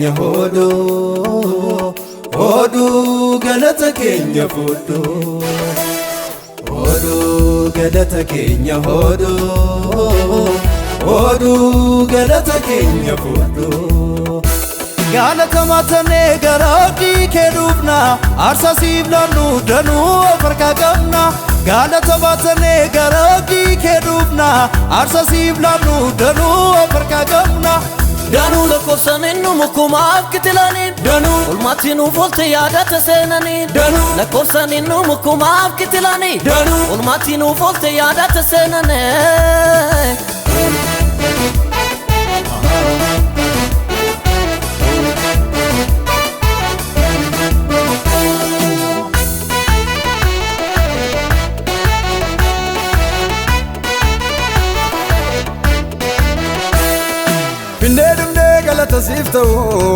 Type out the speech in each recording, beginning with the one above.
keenya hoduu galata keenya fudhu hoduu galata keenya hoduu galata keenya fudhu galata matane garabdi kedufna arsa siblannu danu farka gamna galata matane garabdi kedufna arsa siblannu danu farka gamna danu lakofsaninu mukumaaf kitilani danu ulmatinu volte yaadata senani danu lakofsaninu mukumaaf kitilani danu ulmatinu volte yaadata senani galata sifto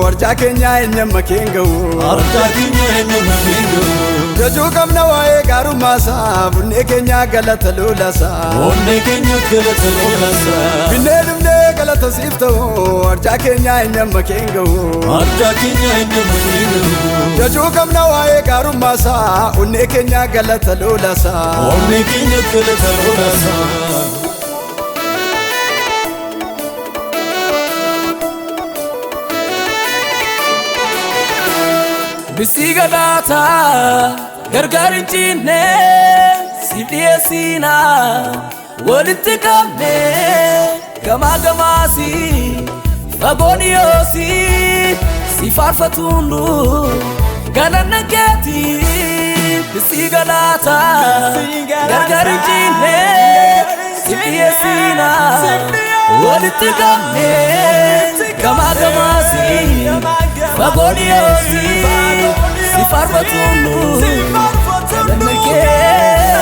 arja kenya enyama kengo arja kenya enyama kengo jaju kamna wae garu masa bunne kenya galata lolasa bunne kenya galata lolasa binne galata sifto arja kenya enyama kengo arja kenya enyama kengo jaju kamna wae garu masa bunne kenya galata lolasa bunne kenya galata lolasa bisiga data gargarin jinne sidiesina walitkamne gamasi fagoniosi sifarfatundu gananagati bisiga data gargarin jinne sidiesina walitkamne gamasi fagoniosi sifarfatundu gananagati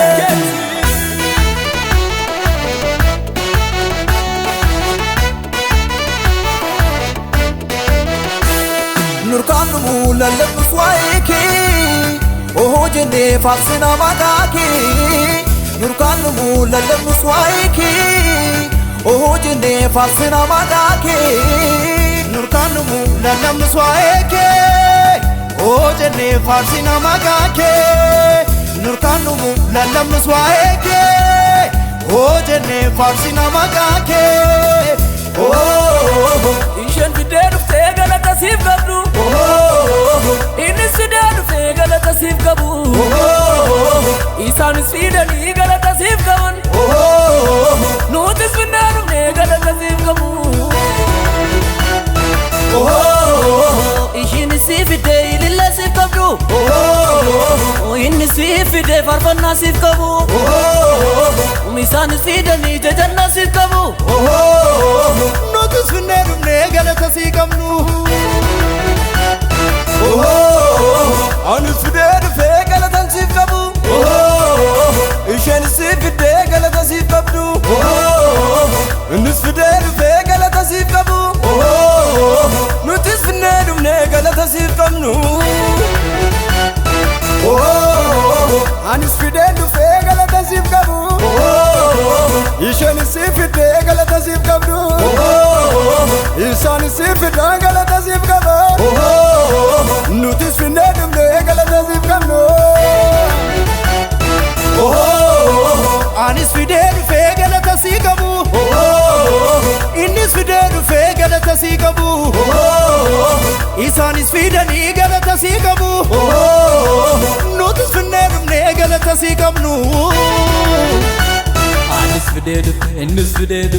nurkanu mulallu swaiki oho jende farsina magaki nurkanu mulallu swaiki oho jende farsina magaki nurkanu mulallu swaiki oho jende farsina magaki nurkanu mulallu swaiki oho jende farsina magaki oh ishan fidedu galata sif gabdu inni sidedu galata sif gabu isan sidani galata sif gaban notis fidedu galata sif gabu ishin sifide lilla sif gabdu inni sifide farfanna sif gabu isan sidani jajanna sif gabu notis fidedu galata sif gamnu anis fidedu galata sif gabu ishen sifide galata sif gabdu anis fidedu galata sif gabu notis fidedu galata sif gamnu anis fidedu galata sif gabu ishen sifide galata sif gabdu isan sifide galata sif gabu notis fidedu galata sif gamnu anis fidedu galata sif gabu innis fidedu galata sif gabu isan sifidani galata sif gabu notis fidedu galata sif gamnu innis fidedu